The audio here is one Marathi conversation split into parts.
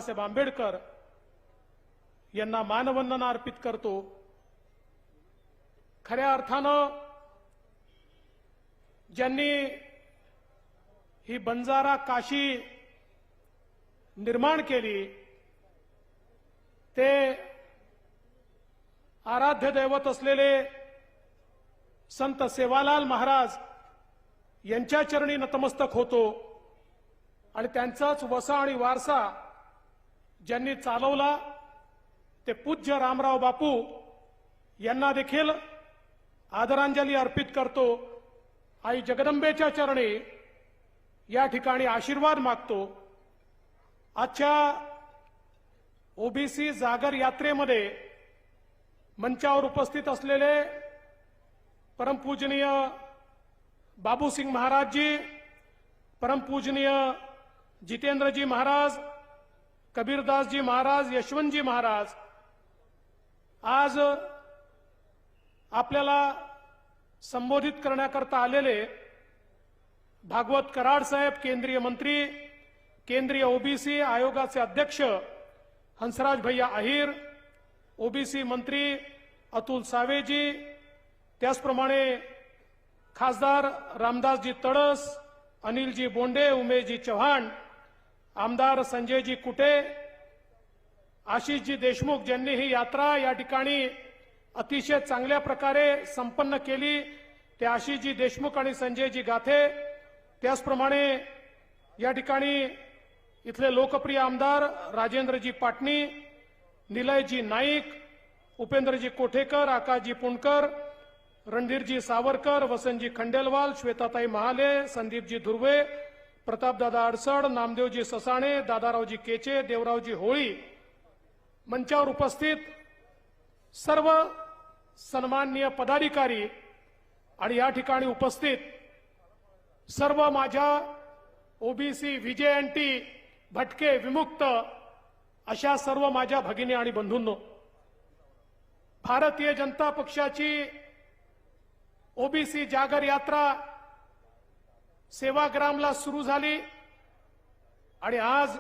बाबासाहेब आंबेडकर यांना मानवंदना अर्पित करतो। खऱ्या अर्थानं ज्यांनी ही बंजारा काशी निर्माण केली ते आराध्य दैवत असलेले संत सेवालाल महाराज यांच्या चरणी नतमस्तक होतो आणि त्यांचाच वसा आणि वारसा ज्यांनी चालवला ते पूज्य रामराव बापू यांना देखील आदरांजली अर्पित करतो। आई जगदंबेच्या चरणी या ठिकाणी आशीर्वाद मागतो। आजच्या ओबीसी जागर यात्रेमध्ये मंचावर उपस्थित असलेले परमपूजनीय बाबूसिंग महाराज जी, परमपूजनीय जितेंद्रजी महाराज, कबीरदास जी महाराज, यशवंतजी महाराज आज आपल्याला संबोधित करण्याकरता आलेले भागवत कराड साहेब, केंद्रीय मंत्री, केंद्रीय ओबीसी आयोगाचे अध्यक्ष हंसराज भैया अहिर, ओबीसी मंत्री अतुल सावेजी, त्याचप्रमाणे खासदार रामदासजी तडस, अनिलजी बोंडे, उमेशजी चव्हाण, आमदार संजयजी कुटे, आशिषजी देशमुख ज्यांनी ही यात्रा या ठिकाणी अतिशय चांगल्या प्रकारे संपन्न केली ते आशिषजी देशमुख आणि संजयजी गाथे, त्याचप्रमाणे या ठिकाणी इथले लोकप्रिय आमदार राजेंद्रजी पाटणी, निलयजी नाईक, उपेंद्रजी कोठेकर, आकाशजी पुणकर, रणधीरजी सावरकर, वसंतजी खंडेलवाल, श्वेताताई महाले, संदीपजी धुर्वे, प्रतापदादा अडसड, नामदेवजी ससाणे, दादारावजी केचे, देवरावजी होळी, मंचावर उपस्थित सर्व सन्माननीय पदाधिकारी आणि या ठिकाणी उपस्थित सर्व माझ्या ओबीसी व्हीजेएनटी भटके विमुक्त अशा सर्व माझ्या भगिनी आणि बंधूंनो, भारतीय जनता पक्षाची ओबीसी जागर यात्रा सेवाग्रामला सुरू झाली आणि आज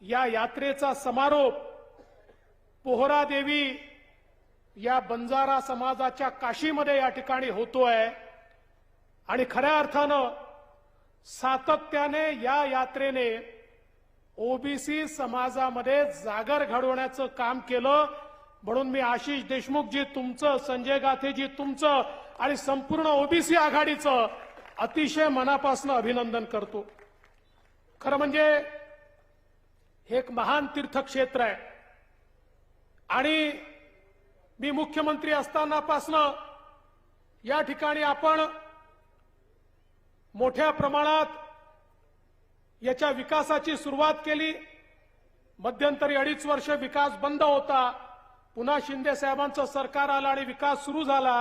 या यात्रेचा समारोप पोहरादेवी या बंजारा समाजाच्या काशीमध्ये या ठिकाणी होतोय आणि खऱ्या अर्थानं सातत्याने या यात्रेने ओबीसी समाजामध्ये जागर घडवण्याचं काम केलं। म्हणून मी आशिष देशमुखजी तुमचं, संजय गाथेजी तुमचं आणि संपूर्ण ओबीसी आघाडीचं अतिशय मनापासून अभिनंदन करतो। खरं म्हणजे हे एक महान तीर्थक्षेत्र आहे आणि मी मुख्यमंत्री असतानापासनं या ठिकाणी आपण मोठ्या प्रमाणात याच्या विकासाची सुरुवात केली। मध्यंतरी 2.5 वर्ष विकास बंद होता, पुन्हा शिंदे साहेबांचं सरकार आलं आणि विकास सुरू झाला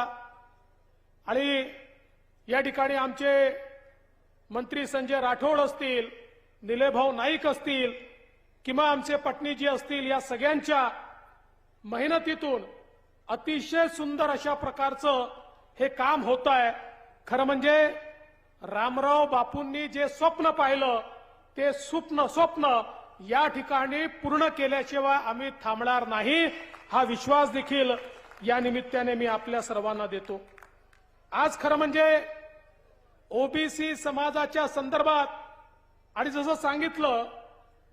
आणि या ठिकाणी आमचे मंत्री संजय राठोड असतील, निलेभाऊ नाईक असतील किंवा आमचे पटणीजी असतील, या सगळ्यांच्या मेहनतीतून अतिशय सुंदर अशा प्रकारचं हे काम होत आहे। खरं म्हणजे रामराव बापूंनी जे स्वप्न पाहिलं ते स्वप्न या ठिकाणी पूर्ण केल्याशिवाय आम्ही थांबणार नाही, हा विश्वास देखील या निमित्ताने मी आपल्या सर्वांना देतो। आज खरं म्हणजे ओबीसी समाजाच्या संदर्भात आणि जसं सांगितलं,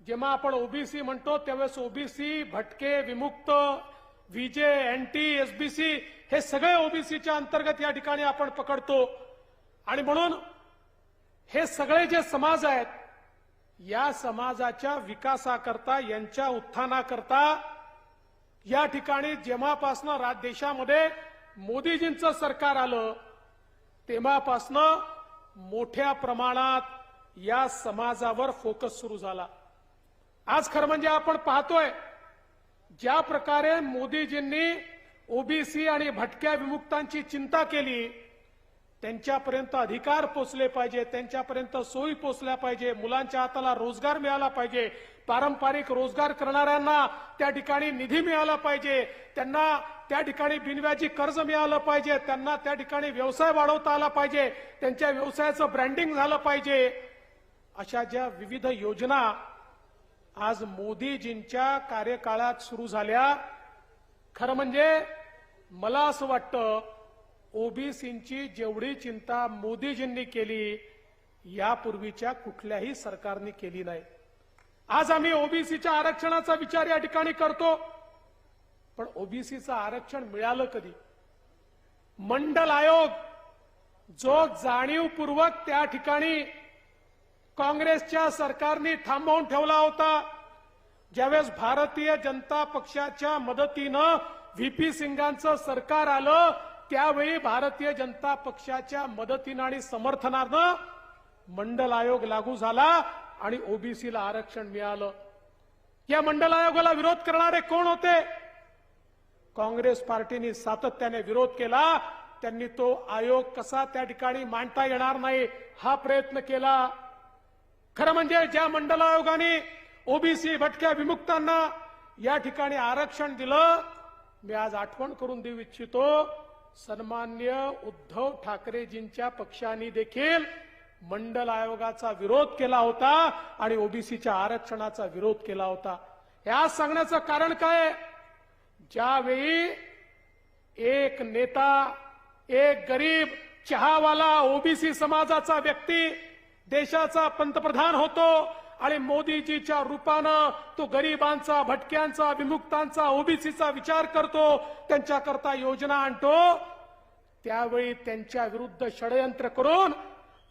जेव्हा आपण ओबीसी म्हणतो त्यावेळेस ओबीसी, भटके, विमुक्त, व्हीजे, एनटी, एसबीसी हे सगळे ओबीसीच्या अंतर्गत या ठिकाणी आपण पकडतो आणि म्हणून हे सगळे जे समाज आहेत या समाजाच्या विकासाकरता, यांच्या उत्थानाकरता या ठिकाणी जेव्हापासनं देशामध्ये मोदीजींचं सरकार आलं तेव्हापासनं मोठ्या प्रमाणात या समाजावर फोकस सुरू झाला। आज खरं म्हणजे आपण पाहतोय ज्या प्रकारे मोदीजींनी ओबीसी आणि भटक्या विमुक्तांची चिंता केली, त्यांच्यापर्यंत अधिकार पोचले पाहिजे, त्यांच्यापर्यंत सोयी पोचल्या पाहिजे, मुलांच्या हाताला रोजगार मिळाला पाहिजे, पारंपरिक रोजगार करणाऱ्यांना त्या ठिकाणी निधी मिळाला पाहिजे, त्यांना त्या ठिकाणी बिनव्याजी कर्ज मिळालं पाहिजे, त्यांना त्या ठिकाणी व्यवसाय वाढवता आला पाहिजे, त्यांच्या व्यवसायाचं ब्रँडिंग झालं पाहिजे, अशा ज्या विविध योजना आज मोदीजींच्या कार्यकाळात सुरू झाल्या. खरं म्हणजे मला असं वाटतं ओबीसींची जेवढी चिंता मोदीजींनी केली यापूर्वीच्या कुठल्याही सरकारने केली नाही. आज आम्ही ओबीसीच्या आरक्षणाचा विचार या ठिकाणी करतो, पण ओबीसीचं आरक्षण मिळालं कधी? मंडल आयोग जो जाणीवपूर्वक त्या ठिकाणी काँग्रेसच्या सरकारने थांबवून ठेवला होता. ज्यावेळेस भारतीय जनता पक्षाच्या मदतीनं व्हीपी सिंगांचं सरकार आलं त्यावेळी भारतीय जनता पक्षाच्या मदतीनं आणि समर्थनानं मंडल आयोग लागू झाला आणि ओबीसीला आरक्षण मिळालं. या मंडल आयोगाला विरोध करणारे कोण होते? काँग्रेस पार्टीने सातत्याने विरोध केला. त्यांनी तो आयोग कसा त्या ठिकाणी मांडता येणार नाही हा प्रयत्न केला. खरं म्हणजे ज्या मंडल आयोगाने ओबीसी भटक्या विमुक्तांना या ठिकाणी आरक्षण दिलं, मी आज आठवण करून देऊ इच्छितो, सन्माननीय उद्धव ठाकरेजींच्या पक्षाने देखील मंडल आयोगाचा विरोध केला होता आणि ओबीसीच्या आरक्षणाचा विरोध केला होता. हे आज सांगण्याचं कारण काय? ज्यावेळी एक नेता, एक गरीब चहावाला ओबीसी समाजाचा व्यक्ती देशाचा पंतप्रधान होतो आणि मोदीजीच्या रूपानं तो गरिबांचा, भटक्यांचा, विमुक्तांचा, ओबीसीचा विचार करतो, त्यांच्याकरता योजना आणतो, त्यावेळी त्यांच्या विरुद्ध षडयंत्र करून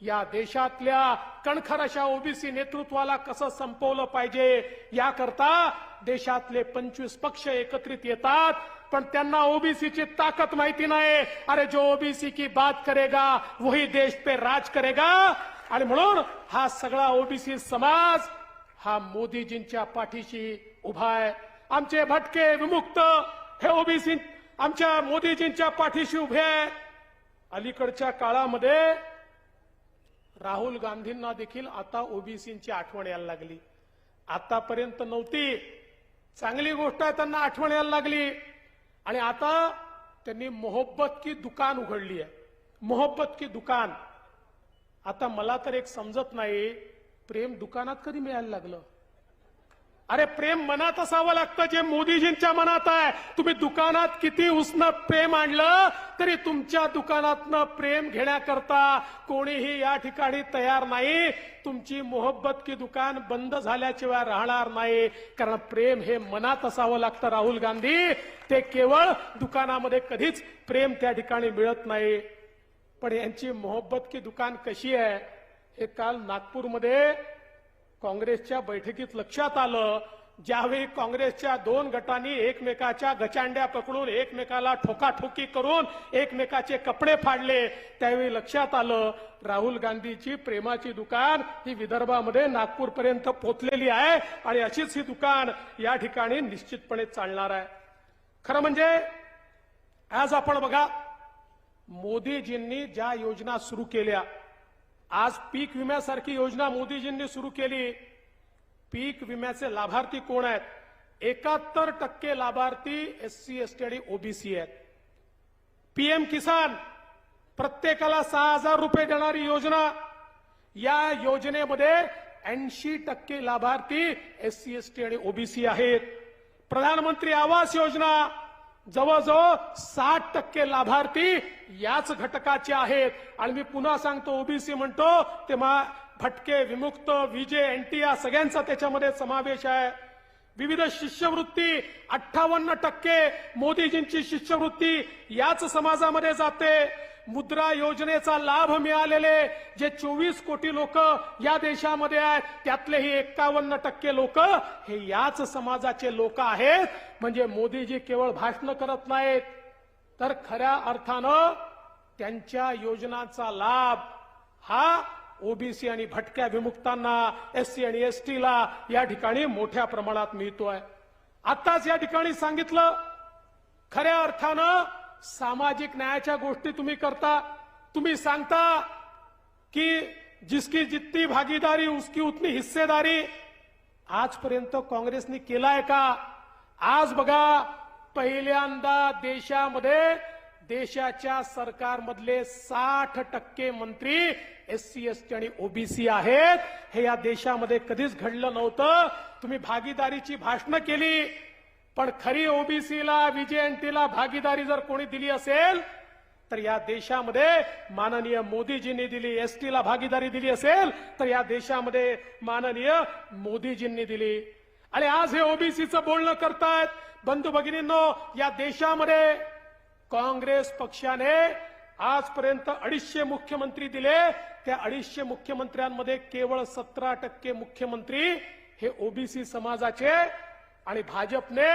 या देशातल्या कणखर अशा ओबीसी नेतृत्वाला कसं संपवलं पाहिजे याकरता देशातले 25 पक्ष एकत्रित येतात. पण त्यांना ओबीसीची ताकद माहिती नाही. अरे जो ओबीसी की बात करेगा वही देश पे राज करेगा. आणि म्हणून हा सगळा ओबीसी समाज हा मोदीजींच्या पाठीशी उभा आहे. आमचे भटके विमुक्त हे ओबीसी आमच्या मोदीजींच्या पाठीशी उभे आहे. अलीकडच्या काळामध्ये राहुल गांधींना देखील आता ओबीसींची आठवण यायला लागली. आतापर्यंत नव्हती. चांगली गोष्ट आहे, त्यांना आठवण यायला लागली. आणि आता त्यांनी मोहब्बत की दुकान उघडली आहे. मोहब्बत की दुकान. आता मला तर एक समजत नाही, प्रेम दुकानात कधी मिळायला लागलं? अरे प्रेम मनात असावं लागतं जे मोदीजींच्या मनात आहे. तुम्ही दुकानात किती उसनं प्रेम आणलं तरी तुमच्या दुकानातनं प्रेम घेण्याकरता कोणीही या ठिकाणी तयार नाही. तुमची मोहब्बत की दुकान बंद झाल्याशिवाय राहणार नाही. कारण प्रेम हे मनात असावं लागतं राहुल गांधी. ते केवळ दुकानामध्ये कधीच प्रेम त्या ठिकाणी मिळत नाही. पण यांची मोहब्बत की दुकान कशी आहे हे काल नागपूरमध्ये काँग्रेसच्या बैठकीत लक्षात आलं. ज्यावेळी काँग्रेसच्या 2 गटांनी एकमेकाच्या गचांड्या पकडून एकमेकाला ठोकाठोकी करून एकमेकाचे कपडे फाडले, त्यावेळी लक्षात आलं राहुल गांधीची प्रेमाची दुकान ही विदर्भामध्ये नागपूरपर्यंत पोहोचलेली आहे आणि अशीच ही दुकान या ठिकाणी निश्चितपणे चालणार आहे. खरं म्हणजे आज आपण बघा, मोदीजींनी ज्या योजना सुरू केल्या, आज पीक विम्यासारखी योजना मोदीजींनी सुरू केली. पीक विम्याचे लाभार्थी कोण आहेत? 71% लाभार्थी एससी, एसटी आणि ओबीसी आहेत. पीएम किसान प्रत्येकाला 6,000 रुपये देणारी योजना, या योजनेमध्ये 80% लाभार्थी एससी, एसटी आणि ओबीसी आहेत. प्रधानमंत्री आवास योजना जवळजवळ 60% लाभार्थी याच घटकाचे आहेत. आणि मी पुन्हा सांगतो, ओबीसी म्हणतो तेव्हा भटके, विमुक्त, विजे, एनटी या सगळ्यांचा त्याच्यामध्ये समावेश आहे. विविध शिष्यवृत्ती 58% मोदीजींची शिष्यवृत्ती याच समाजामध्ये जाते. मुद्रा योजनेचा लाभ मिळालेले जे 24 कोटी लोक या देशामध्ये आहेत त्यातलेही 51% लोक हे याच समाजाचे लोक आहेत. म्हणजे मोदीजी केवळ भाषण करत नाहीत, तर खऱ्या अर्थानं त्यांच्या योजनांचा लाभ हा ओबीसी आणि भटक्या विमुक्तांना, एससी आणि एसटीला या ठिकाणी मोठ्या प्रमाणात मिळतोय. आताच या ठिकाणी सांगितलं, खऱ्या अर्थानं सामाजिक न्यायाच्या गोष्टी तुम्ही करता. तुम्ही सांगता की जिसकी जितनी भागीदारी उसकी उतनी हिस्सेदारी. आजपर्यंत काँग्रेसने केलाय का? आज बघा, पहिल्यांदा देशामध्ये देशाच्या सरकारमधले 60% मंत्री एससी एसटी आणि ओबीसी आहेत. हे या देशामध्ये कधीच घडलं नव्हतं. तुम्ही भागीदारीची भाषणं केली, पण खरी ओबीसीला व्हीजेएनटीला भागीदारी जर कोणी दिली असेल तर या देशामध्ये माननीय मोदीजींनी दिली. एसटीला भागीदारी दिली असेल तर या देशामध्ये माननीय मोदीजींनी दिली. आणि आज हे ओबीसीचं बोलणं करतायत. बंधू भगिनींनो, या देशामध्ये काँग्रेस पक्षाने आजपर्यंत 250 मुख्यमंत्री दिले. त्या 250 मुख्यमंत्र्यांमध्ये केवळ 17% मुख्यमंत्री हे ओबीसी समाजाचे आणि भाजपने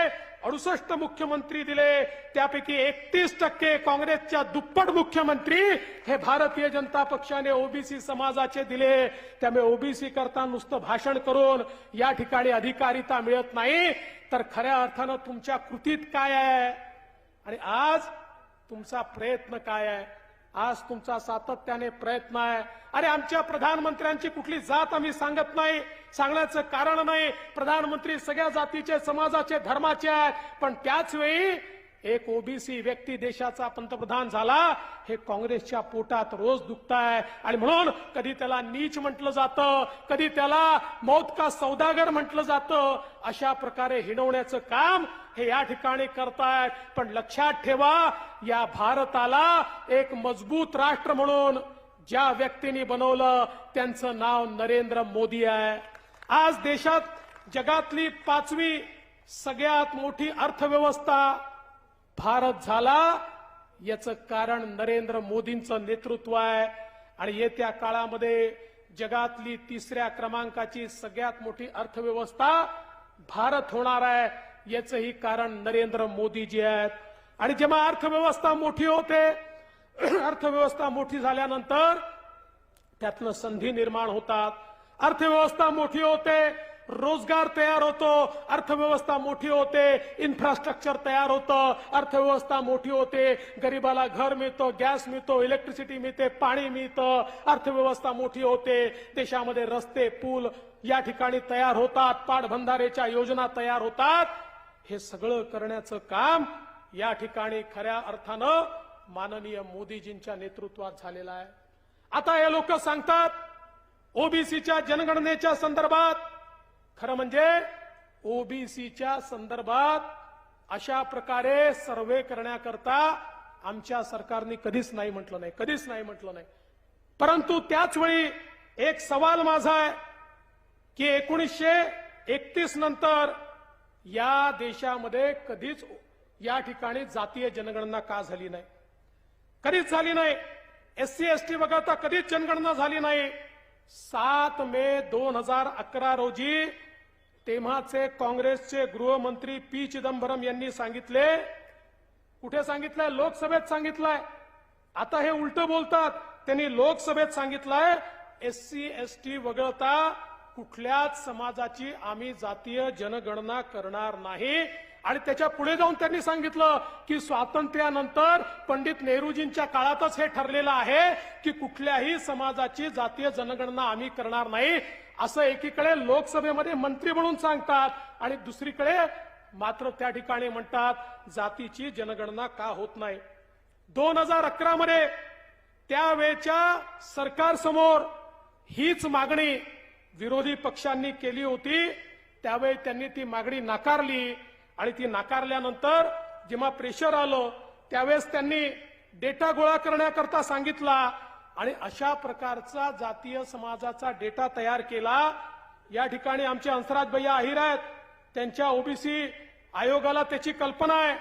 68 मुख्यमंत्री दिले. त्यापैकी 31% काँग्रेसच्या दुप्पट मुख्यमंत्री हे भारतीय जनता पक्षाने ओबीसी समाजाचे दिले. त्यामुळे ओबीसी करता नुसतं भाषण करून या ठिकाणी अधिकारिता मिळत नाही, तर खऱ्या अर्थानं तुमच्या कृतीत काय आहे आणि आज तुमचा प्रयत्न काय आहे. आज तुमचा सातत्याने प्रयत्न आहे. अरे आमच्या प्रधानमंत्र्यांची कुठली जात आम्ही सांगत नाही, सांगण्याचं कारण नाही. प्रधानमंत्री सगळ्या जातीचे, समाजाचे, धर्माचे आहेत. पण त्याच वेळी एक ओबीसी व्यक्ती देशाचा पंतप्रधान झाला हे काँग्रेसच्या पोटात रोज दुखतंय. आणि म्हणून कधी त्याला नीच म्हटलं जातं, कधी त्याला मौत का सौदागर म्हटलं जातं. अशा प्रकारे हिणवण्याचं काम हे या ठिकाणी करतायत. पण लक्षात ठेवा, या भारताला एक मजबूत राष्ट्र म्हणून ज्या व्यक्तींनी बनवलं त्यांचं नाव नरेंद्र मोदी आहे. आज देशात जगातली 5वी सगळ्यात मोठी अर्थव्यवस्था भारत झाला, याचं कारण नरेंद्र मोदींचं नेतृत्व आहे. आणि येत्या काळामध्ये जगातली 3ऱ्या क्रमांकाची सगळ्यात मोठी अर्थव्यवस्था भारत होणार आहे. याचंही कारण नरेंद्र मोदीजी आहेत. आणि जेव्हा अर्थव्यवस्था मोठी होते, अर्थव्यवस्था मोठी झाल्यानंतर त्यातनं संधी निर्माण होतात. अर्थव्यवस्था मोठी होते, रोजगार तयार होतो. अर्थव्यवस्था मोठी होते, इन्फ्रास्ट्रक्चर तयार होतं. अर्थव्यवस्था मोठी होते, गरिबाला घर मिळतं, गॅस मिळतो, इलेक्ट्रिसिटी मिळते, पाणी मिळतं. अर्थव्यवस्था मोठी होते, देशामध्ये रस्ते, पूल या ठिकाणी तयार होतात, पाटबंधारेच्या योजना तयार होतात. हे सगळं करण्याचं काम या ठिकाणी खऱ्या अर्थानं माननीय मोदीजींच्या नेतृत्वात झालेलं आहे. आता हे लोक सांगतात ओबीसीच्या जनगणनेच्या संदर्भात, खरं म्हणजे ओबीसीच्या संदर्भात अशा प्रकारे सर्वे करण्याकरता आमच्या सरकारने कधीच नाही म्हटलं नाही, कधीच नाही म्हटलं नाही. परंतु त्याच वेळी एक सवाल माझा आहे की 1931 नंतर या देशामध्ये कधीच या ठिकाणी जातीय जनगणना का झाली नाही? कधीच झाली नाही. एससी एसटी वगळता कधीच जनगणना झाली नाही. 7 मे 2011 रोजी तेव्हाचे काँग्रेसचे गृहमंत्री पी चिदंबरम यांनी सांगितले. कुठे सांगितलंय? लोकसभेत सांगितलंय. आता हे उलटं बोलतात. त्यांनी लोकसभेत सांगितलंय एससी एसटी वगळता कुठल्याच समाजाची आम्ही जातीय जनगणना करणार नाही. आणि त्याच्या पुढे जाऊन त्यांनी सांगितलं की स्वातंत्र्यानंतर पंडित नेहरूजींच्या काळातच हे ठरलेलं आहे की कुठल्याही समाजाची जातीय जनगणना आम्ही करणार नाही. असं एकीकडे लोकसभेमध्ये मंत्री म्हणून सांगतात आणि दुसरीकडे मात्र त्या ठिकाणी म्हणतात जातीची जनगणना का होत नाही. 2011 मध्ये त्यावेळच्या सरकारसमोर हीच मागणी विरोधी पक्षांनी केली होती. त्यावेळी त्यांनी ती मागणी नाकारली आणि ती नाकारल्यानंतर जेव्हा प्रेशर आलं त्यावेळेस त्यांनी डेटा गोळा करण्याकरता सांगितला आणि अशा प्रकारचा जातीय समाजाचा डेटा तयार केला. या ठिकाणी आमचे हंसराज भैया आहिर आहेत, त्यांच्या ओबीसी आयोगाला त्याची कल्पना आहे.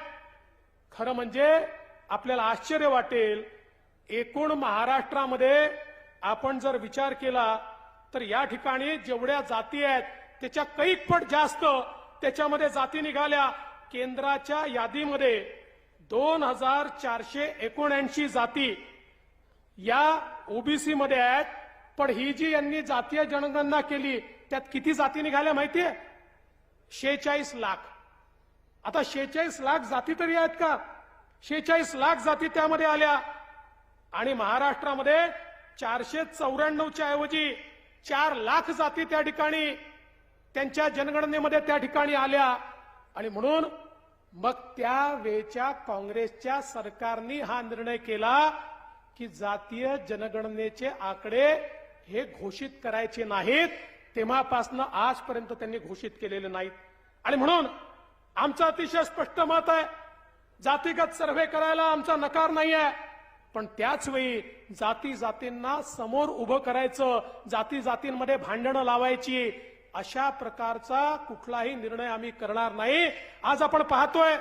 खरं म्हणजे आपल्याला आश्चर्य वाटेल, एकूण महाराष्ट्रामध्ये आपण जर विचार केला तर या ठिकाणी जेवढ्या जाती आहेत त्याच्या कैक पट जास्त त्याच्यामध्ये जाती निघाल्या. केंद्राच्या यादीमध्ये 2479 जाती या ओबीसी मध्ये आहेत. पण ही जी यांनी जातीय जनगणना केली त्यात किती जाती निघाल्या माहितीये? 46 लाख. आता 46 लाख जाती तरी आहेत का? 46 लाख जाती त्यामध्ये आल्या. आणि महाराष्ट्रामध्ये 494च्या ऐवजी 4 लाख जाती त्या ठिकाणी त्यांच्या जनगणनेमध्ये त्या ठिकाणी आल्या. आणि म्हणून मग त्यावेळच्या काँग्रेसच्या सरकारने हा निर्णय केला की जातीय जनगणनेचे आकडे हे घोषित करायचे नाहीत. तेव्हापासून आजपर्यंत त्यांनी घोषित केलेले नाहीत. आणि म्हणून आमचं अतिशय स्पष्ट मत आहे, जातीगत सर्व्हे करायला आमचा नकार नाही आहे, पण त्याच वेळी जाती जातींना समोर उभं करायचं, जाती जातींमध्ये भांडणं लावायची, अशा प्रकारचा कुठलाही निर्णय आम्ही करणार नाही. आज आपण पाहतोय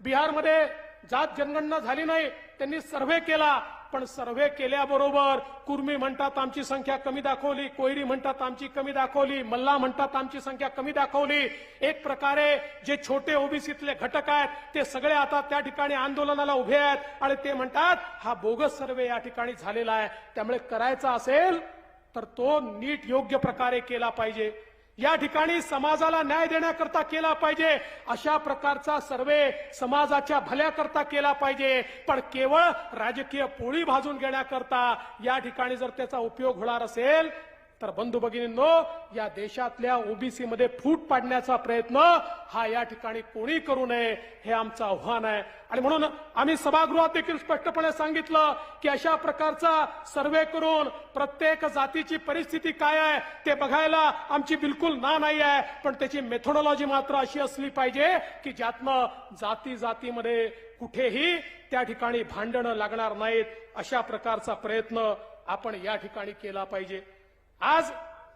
बिहारमध्ये जात जनगणना झाली नाही, त्यांनी सर्व्हे केला, पण सर्व्हे केल्याबरोबर कुर्मी म्हणतात आमची संख्या कमी दाखवली, कोयरी म्हणतात आमची कमी दाखवली, मल्ला म्हणतात आमची संख्या कमी दाखवली. एक प्रकारे जे छोटे ओबीसीतले घटक आहेत ते सगळे आता त्या ठिकाणी आंदोलनाला उभे आहेत आणि ते म्हणतात हा बोगस सर्वे या ठिकाणी झालेला आहे. त्यामुळे करायचा असेल तर तो नीट योग्य प्रकारे केला पाहिजे, या ठिकाणी समाजाला न्याय देण्याकरता केला पाहिजे, अशा प्रकारचा सर्वे समाजाच्या भल्याकरता केला पाहिजे. पण केवळ राजकीय पोळी भाजून घेण्याकरता या ठिकाणी जर त्याचा उपयोग होणार असेल तर बंधू भगिनींनो, या देशातल्या ओबीसी मध्ये फूट पाडण्याचा प्रयत्न हा या ठिकाणी कोणी करू नये, हे आमचं आव्हान आहे. आणि म्हणून आम्ही सभागृहात देखील स्पष्टपणे सांगितलं की अशा प्रकारचा सर्व्हे करून प्रत्येक जातीची परिस्थिती काय आहे ते बघायला आमची बिलकुल नाही आहे, पण त्याची मेथोडॉलॉजी मात्र अशी असली पाहिजे की ज्यातनं जाती जातीमध्ये कुठेही त्या ठिकाणी भांडणं लागणार नाहीत. अशा प्रकारचा प्रयत्न आपण या ठिकाणी केला पाहिजे. आज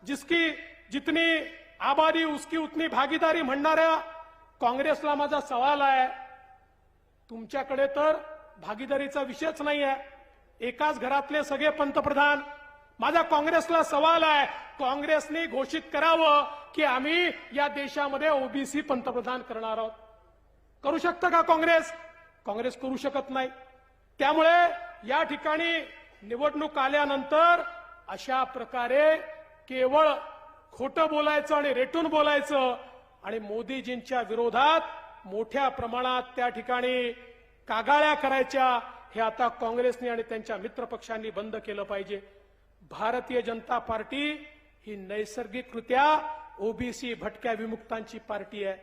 जिसकी जितनी आबादी उसकी उतनी भागीदारी म्हणणाऱ्या काँग्रेसला माझा सवाल आहे, तुमच्याकडे तर भागीदारीचा विषयच नाही आहे, एकाच घरातले सगळे पंतप्रधान. माझा काँग्रेसला सवाल आहे, काँग्रेसने घोषित करावं की आम्ही या देशामध्ये ओबीसी पंतप्रधान करणार आहोत. करू शकतं का काँग्रेस? काँग्रेस करू शकत नाही. त्यामुळे या ठिकाणी निवडणूक आल्यानंतर अशा प्रकारे केवळ खोटं बोलायचं आणि रेटून बोलायचं आणि मोदीजींच्या विरोधात मोठ्या प्रमाणात त्या ठिकाणी कागाळ्या करायच्या, हे आता काँग्रेसने आणि त्यांच्या मित्रपक्षांनी बंद केलं पाहिजे. भारतीय जनता पार्टी ही नैसर्गिकरित्या ओबीसी भटक्या विमुक्तांची पार्टी आहे.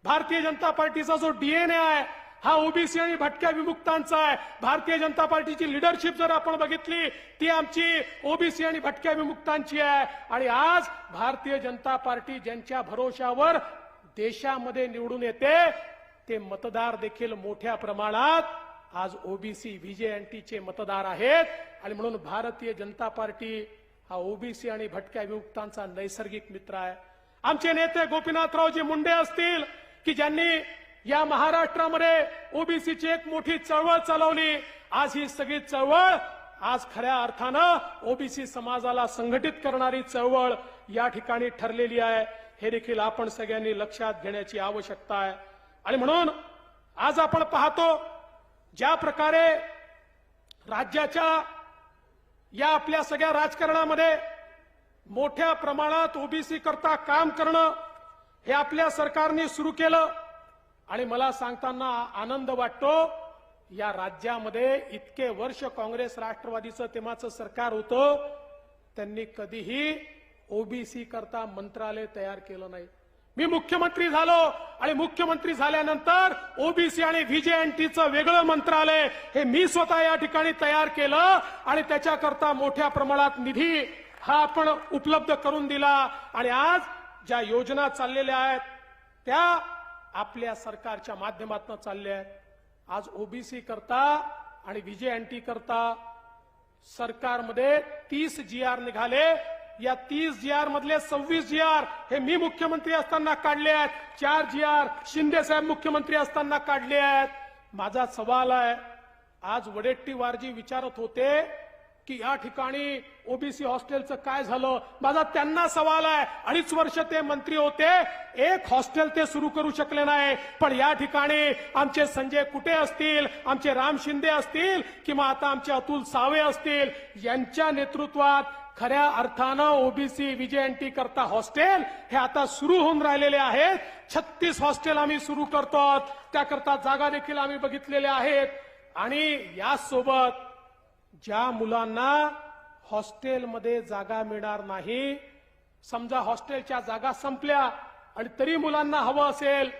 भारतीय जनता पार्टीचा जो डीएनए आहे हा ओबीसी आणि भटक्या विमुक्तांचा आहे. भारतीय जनता पार्टीची लीडरशिप जर आपण बघितली ती आमची ओबीसी आणि भटक्या विमुक्तांची आहे. आणि आज भारतीय जनता पार्टी ज्यांच्या भरोशावर देशामध्ये निवडून येते ते मतदार देखील मोठ्या प्रमाणात आज ओबीसी व्हीजेएनटीचे मतदार आहेत. आणि म्हणून भारतीय जनता पार्टी हा ओबीसी आणि भटक्या विमुक्तांचा नैसर्गिक मित्र आहे. आमचे नेते गोपीनाथरावजी मुंडे असतील की ज्यांनी या महाराष्ट्रामध्ये ओबीसीची एक मोठी चळवळ चालवली, आज ही सगळी चळवळ आज खऱ्या अर्थानं ओबीसी समाजाला संघटित करणारी चळवळ या ठिकाणी ठरलेली आहे. हे देखील आपण सगळ्यांनी लक्षात घेण्याची आवश्यकता आहे. आणि म्हणून आज आपण पाहतो ज्या प्रकारे राज्याच्या या आपल्या सगळ्या राजकारणामध्ये मोठ्या प्रमाणात ओबीसी करता काम करणं हे आपल्या सरकारने सुरू केलं. आणि मला सांगताना आनंद वाटतो, या राज्यामध्ये इतके वर्ष काँग्रेस राष्ट्रवादीचं तेव्हाचं सरकार होतं, त्यांनी कधीही ओबीसी करता मंत्रालय तयार केलं नाही. मी मुख्यमंत्री झालो आणि मुख्यमंत्री झाल्यानंतर ओबीसी आणि व्हीजेएनटीचं वेगळं मंत्रालय हे मी स्वतः या ठिकाणी तयार केलं आणि त्याच्याकरता मोठ्या प्रमाणात निधी हा आपण उपलब्ध करून दिला. आणि आज ज्या योजना चाललेल्या आहेत त्या आपल्या सरकारच्या माध्यमातून चालल्या आहेत. आज ओबीसी करता आणि व्हीजेएनटी करता सरकारमध्ये 30 GR निघाले. या 30 GR मधले 26 GR हे मी मुख्यमंत्री असताना काढले आहेत, 4 GR शिंदे साहेब मुख्यमंत्री असताना काढले आहेत. माझा सवाल आहे, आज वडेट्टीवारजी विचारत होते की या ठिकाणी ओबीसी हॉस्टेलचं काय झालं. माझा त्यांना सवाल आहे, 2.5 वर्ष ते मंत्री होते, एक हॉस्टेल ते सुरू करू शकले नाही. पण या ठिकाणी आमचे संजय कुटे असतील, आमचे राम शिंदे असतील किंवा आता आमचे अतुल सावे असतील, यांच्या नेतृत्वात खऱ्या अर्थानं ओबीसी व्हीजेएनटी करता हॉस्टेल हे आता सुरू होऊन राहिलेले आहेत. 36 हॉस्टेल आम्ही सुरू करतो, त्याकरता जागा देखील आम्ही बघितलेल्या आहेत. आणि यासोबत ज्या मुलांना हॉस्टेलमध्ये जागा मिळणार नाही, समजा हॉस्टेलच्या जागा संपल्या आणि तरी मुलांना हवं असेल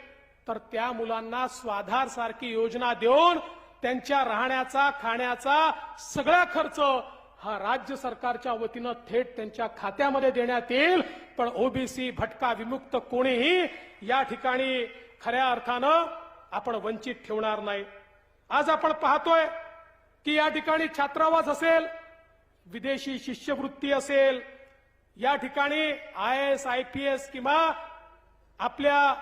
तर त्या मुलांना स्वाधार सारखी योजना देऊन त्यांच्या राहण्याचा खाण्याचा सगळा खर्च हा राज्य सरकारच्या वतीनं थेट त्यांच्या खात्यामध्ये देण्यात येईल। पण ओबीसी भटका विमुक्त कोणीही या ठिकाणी खऱ्या अर्थानं आपण वंचित ठेवणार नाही। आज आपण पाहतोय की या ठिकाणी छात्रावास असेल, विदेशी शिष्यवृत्ती असेल, या ठिकाणी IAS IPS किंवा आपल्या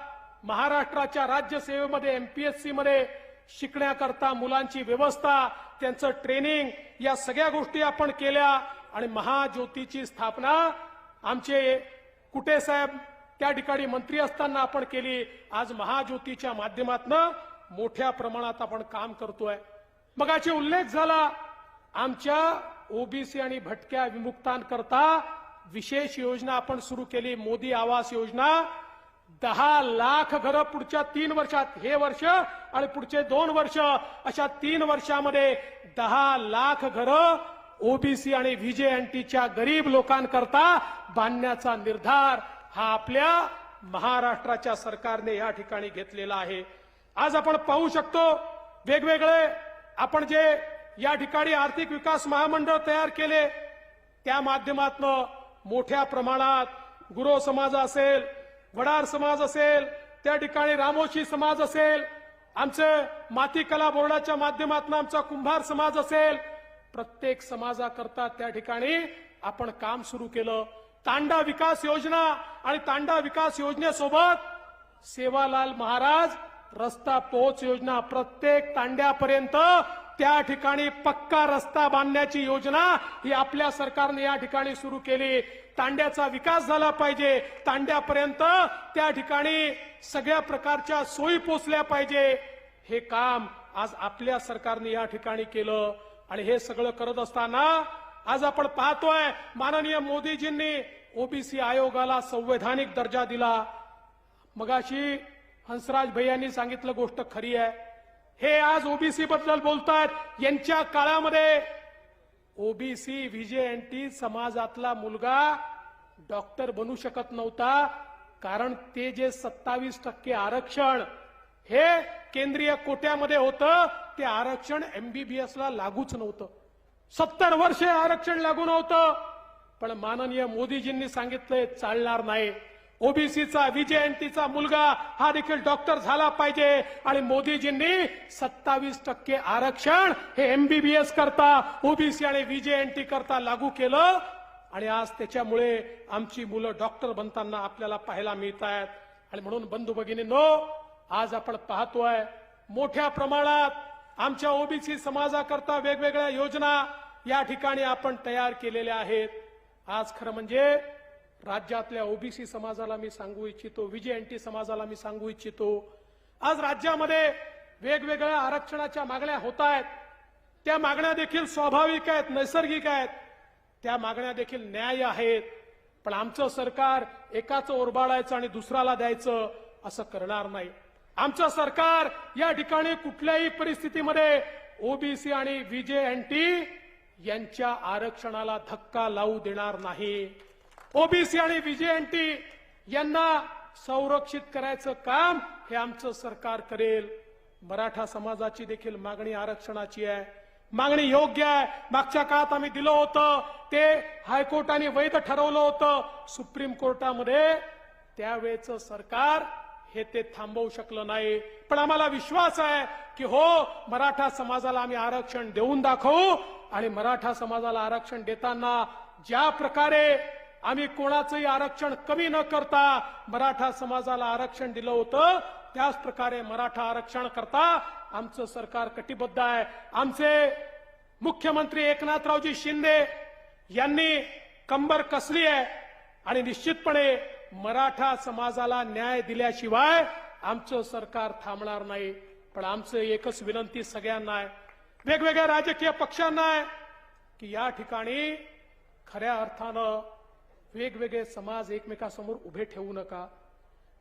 महाराष्ट्राच्या राज्यसेवेमध्ये MPSC मध्ये शिकण्याकरता मुलांची व्यवस्था, त्यांचं ट्रेनिंग, या सगळ्या गोष्टी आपण केल्या आणि महाज्योतीची स्थापना आमचे कुटे साहेब त्या ठिकाणी मंत्री असताना आपण केली। आज महाज्योतीच्या माध्यमातून मोठ्या प्रमाणात आपण काम करतोय। मगाशी उल्लेख झाला आमच्या ओबीसी आणि भटक्या विमुक्तांकरता विशेष योजना आपण सुरू केली, मोदी आवास योजना। 10 लाख घरं पुढच्या 3 वर्षात, हे वर्ष आणि पुढचे 2 वर्ष, अशा 3 वर्षामध्ये 10 लाख घरं ओबीसी आणि व्हीजेएनटीच्या गरीब लोकांकरता बांधण्याचा निर्धार हा आपल्या महाराष्ट्राच्या सरकारने या ठिकाणी घेतलेला आहे। आज आपण पाहू शकतो वेगवेगळे आपण जे या ठिकाणी आर्थिक विकास महामंडळ तयार केले, त्या माध्यमातून मोठ्या प्रमाणात गुरव समाज असेल, वडार समाज असेल, त्या ठिकाणी रामोशी समाज असेल, आमचे माती कला बोर्डाच्या माध्यमातून आमचा कुंभार समाज असेल, प्रत्येक समाजाकरता त्या ठिकाणी आपण काम सुरू केलं। तांडा विकास योजना आणि तांडा विकास योजनेसोबत सेवालाल महाराज रस्ता पोहोच योजना, प्रत्येक तांड्यापर्यंत त्या ठिकाणी पक्का रस्ता बांधण्याची योजना ही आपल्या सरकारने या ठिकाणी सुरू केली। तांड्याचा विकास झाला पाहिजे, तांड्यापर्यंत त्या ठिकाणी सगळ्या प्रकारच्या सोयी पोचल्या पाहिजे, हे काम आज आपल्या सरकारने या ठिकाणी केलं। आणि हे सगळं करत असताना आज आपण पाहतोय माननीय मोदीजींनी ओबीसी आयोगाला संवैधानिक दर्जा दिला। मगाशी हंसराज भैयांनी सांगितलं गोष्ट खरी आहे, हे आज ओबीसी बद्दल बोलतात, यांच्या काळामध्ये ओबीसी व्हीजेएनटी समाजातला मुलगा डॉक्टर बनू शकत नव्हता, कारण ते जे 27% आरक्षण हे केंद्रीय कोट्यामध्ये होतं, ते आरक्षण MBBS ला लागूच नव्हतं। 70 वर्षे आरक्षण लागू नव्हतं, पण माननीय मोदीजींनी सांगितलंय चालणार नाही, ओबीसीचा व्हीजेएनटीचा मुलगा हा देखील डॉक्टर झाला पाहिजे। आणि मोदीजींनी 27% आरक्षण हे MBBS करता, ओबीसी आणि व्हीजेएनटी करता लागू केलं आणि आज त्याच्यामुळे आमची मुलं डॉक्टर बनताना आपल्याला पाहायला मिळत आहेत। आणि म्हणून बंधू भगिनींनो, आज आपण पाहतोय मोठ्या प्रमाणात आमच्या ओबीसी समाजाकरता वेगवेगळ्या योजना या ठिकाणी आपण तयार केलेल्या आहेत। आज खरं म्हणजे राज्यातल्या ओबीसी समाजाला मी सांगू इच्छितो, व्हीजेएनटी समाजाला मी सांगू इच्छितो, आज राज्यामध्ये वेगवेगळ्या आरक्षणाच्या मागण्या होत आहेत, त्या मागण्या देखील स्वाभाविक आहेत, नैसर्गिक आहेत, त्या मागण्या देखील न्याय आहेत। पण आमचं सरकार एकाचं ओरबाडायचं आणि दुसऱ्याला द्यायचं असं करणार नाही। आमचं सरकार या ठिकाणी कुठल्याही परिस्थितीमध्ये ओबीसी आणि व्हीजेएनटी यांच्या आरक्षणाला धक्का लावू देणार नाही। ओबीसी आणि व्हीजेएनटी यांना संरक्षित करायचं काम हे आमचं सरकार करेल। मराठा समाजाची देखील मागणी आरक्षणाची आहे, मागणी योग्य आहे। मागच्या काळात आम्ही दिलं होतं, ते हायकोर्टाने वैध ठरवलं होतं, सुप्रीम कोर्टामध्ये त्यावेळेचं सरकार हे ते थांबवू शकलं नाही। पण आम्हाला विश्वास आहे की हो, मराठा समाजाला आम्ही आरक्षण देऊन दाखवू आणि मराठा समाजाला आरक्षण देताना ज्या प्रकारे आम्ही कोणाचंही आरक्षण कमी न करता मराठा समाजाला आरक्षण दिलं होतं, त्याच प्रकारे मराठा आरक्षण करता आमचं सरकार कटिबद्ध आहे। आमचे मुख्यमंत्री एकनाथरावजी शिंदे यांनी कंबर कसली आहे आणि निश्चितपणे मराठा समाजाला न्याय दिल्याशिवाय आमचं सरकार थांबणार नाही। पण आमचं एकच विनंती सगळ्यांना आहे, वेगवेगळ्या राजकीय पक्षांना आहे की या ठिकाणी खऱ्या अर्थानं वेगवेगळे समाज एकमेकांसमोर उभे ठेवू नका।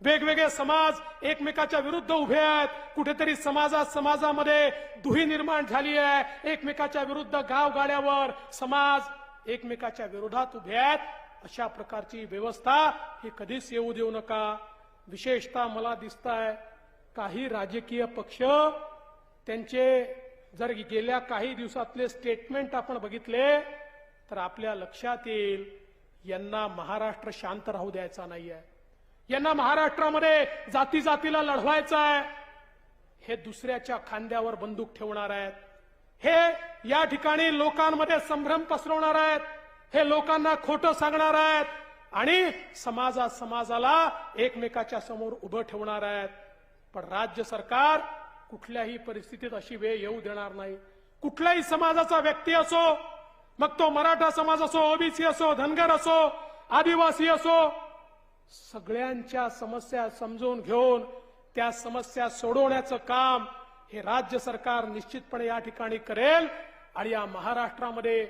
वेगवेगळे समाज एकमेकाच्या विरुद्ध उभे आहेत, कुठेतरी समाजामध्ये दुही निर्माण झाली आहे, एकमेकाच्या विरुद्ध गावगाड्यावर समाज एकमेकाच्या विरोधात उभे आहेत। अशा प्रकारची व्यवस्था ही कधीच येऊ देऊ नका। विशेषतः मला दिसतंय काही राजकीय पक्ष त्यांचे जर गेल्या काही दिवसातले स्टेटमेंट आपण बघितले तर आपल्या लक्षात येईल यांना महाराष्ट्र शांत राहू द्यायचा नाहीये, यांना महाराष्ट्रामध्ये जाती जातीला लढवायचं आहे, हे दुसऱ्याच्या खांद्यावर बंदूक ठेवणार आहेत, हे या ठिकाणी लोकांमध्ये संभ्रम पसरवणार आहेत, हे लोकांना खोटं सांगणार आहेत आणि समाजाला एकमेकाच्या समोर उभं ठेवणार आहेत. पण राज्य सरकार कुठल्याही परिस्थितीत अशी वेळ येऊ देणार नाही. कुठल्याही समाजाचा व्यक्ती असो, मग तो मराठा समाज असो, ओबीसी असो, धनगर असो, आदिवासी असो, सगळ्यांच्या समस्या समजून घेऊन त्या समस्या सोडवण्याचं काम हे राज्य सरकार निश्चितपणे या ठिकाणी करेल. आणि या महाराष्ट्रामध्ये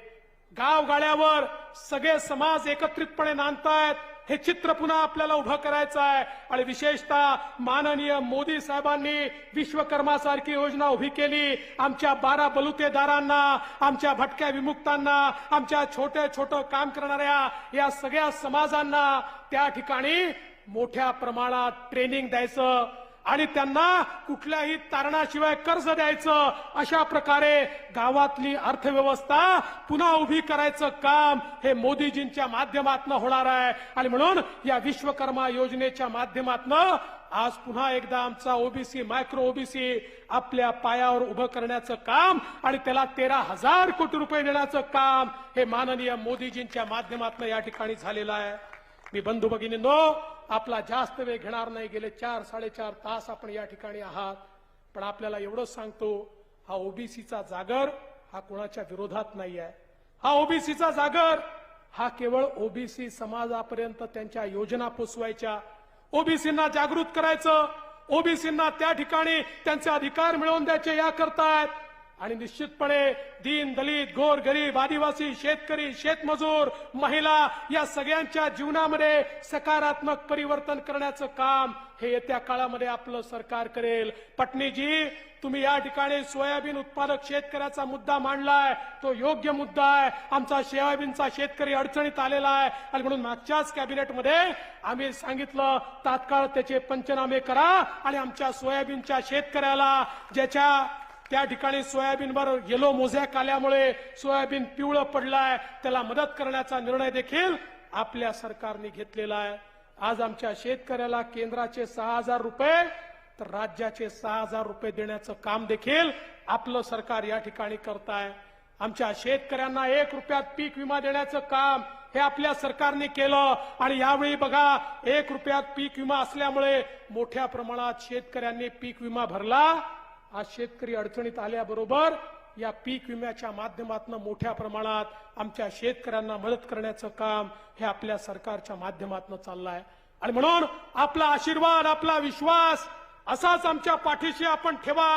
गावगाड्यावर सगळे समाज एकत्रितपणे नांदतायत, हे चित्र पुन्हा आपल्याला उभं करायचं आहे. आणि विशेषतः माननीय मोदी साहेबांनी विश्वकर्मासारखी योजना उभी केली. आमच्या 12 बलुतेदारांना, आमच्या भटक्या विमुक्तांना, आमच्या छोटं काम करणाऱ्या या सगळ्या समाजांना त्या ठिकाणी मोठ्या प्रमाणात ट्रेनिंग द्यायचं आणि त्यांना कुठल्याही तारणाशिवाय कर्ज द्यायचं, अशा प्रकारे गावातली अर्थव्यवस्था पुन्हा उभी करायचं काम हे मोदीजींच्या माध्यमातून होणार आहे. आणि म्हणून या विश्वकर्मा योजनेच्या माध्यमातून आज पुन्हा एकदा आमचा ओबीसी, मायक्रो ओबीसी आपल्या पायावर उभं करण्याचं काम आणि त्याला 13,000 कोटी रुपये देण्याचं काम हे माननीय मोदीजींच्या माध्यमातून या ठिकाणी झालेलं आहे. मी बंधू भगिनींनो, आपला जास्त वेळ घेणार नाही. गेले 4-4.5 तास आपण या ठिकाणी आहात, पण आपल्याला एवढंच सांगतो, हा ओबीसीचा जागर हा कोणाच्या विरोधात नाही आहे. हा ओबीसीचा जागर हा केवळ ओबीसी समाजापर्यंत त्यांच्या योजना पोचवायच्या, ओबीसींना जागृत करायचं, ओबीसींना त्या ठिकाणी त्यांचे अधिकार मिळवून द्यायचे याकरता आहेत. आणि निश्चितपणे दीन, दलित, गोर, गरीब, आदिवासी, शेतकरी, शेतमजूर, महिला या सगळ्यांच्या जीवनामध्ये सकारात्मक परिवर्तन करण्याचं काम हे येत्या काळामध्ये आपलं सरकार करेल. पटणीजी, तुम्ही या ठिकाणी सोयाबीन उत्पादक शेतकऱ्याचा मुद्दा मांडलाय, तो योग्य मुद्दा आहे. आमचा सोयाबीनचा शेतकरी अडचणीत आलेला आहे आणि म्हणून मागच्याच कॅबिनेटमध्ये आम्ही सांगितलं तात्काळ त्याचे पंचनामे करा आणि आमच्या सोयाबीनच्या शेतकऱ्याला ज्याच्या त्या ठिकाणी सोयाबीनवर येलो मोझॅक आल्यामुळे सोयाबीन पिवळं पडलाय त्याला मदत करण्याचा निर्णय देखील आपल्या सरकारने घेतलेला आहे. आज आमच्या शेतकऱ्याला केंद्राचे 6,000 रुपये तर राज्याचे 6,000 रुपये देण्याचं काम देखील आपलं सरकार या ठिकाणी करत आहे. आमच्या शेतकऱ्यांना 1 रुपयात पीक विमा देण्याचं काम हे आपल्या सरकारने केलं. आणि यावेळी बघा, 1 रुपयात पीक विमा असल्यामुळे मोठ्या प्रमाणात शेतकऱ्यांनी पीक विमा भरला. आज शेतकरी अडचणीत आल्याबरोबर या पीक विम्याच्या माध्यमातून मोठ्या प्रमाणात आमच्या शेतकऱ्यांना मदत करण्याचं काम हे आपल्या सरकारच्या माध्यमातून चाललं आहे. आणि म्हणून आपला आशीर्वाद, आपला विश्वास असाच आमच्या पाठीशी आपण ठेवा,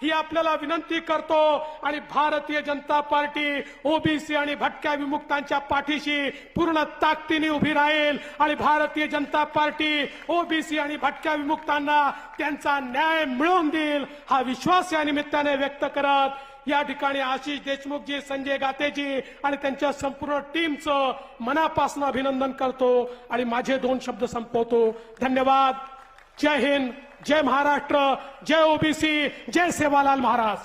ही आपल्याला विनंती करतो. आणि भारतीय जनता पार्टी ओबीसी आणि भटक्या विमुक्तांच्या पाठीशी पूर्ण ताकदीने उभी राहील. आणि भारतीय जनता पार्टी ओबीसी आणि भटक्या विमुक्तांना त्यांचा न्याय मिळवून देईल हा विश्वास या निमित्ताने व्यक्त करत या ठिकाणी आशिष देशमुखजी, संजय गातेजी आणि त्यांच्या संपूर्ण टीमचं मनापासून अभिनंदन करतो आणि माझे 2 शब्द संपवतो. धन्यवाद. जय हिंद, जय महाराष्ट्र, जय ओबीसी, जय सेवालाल महाराज.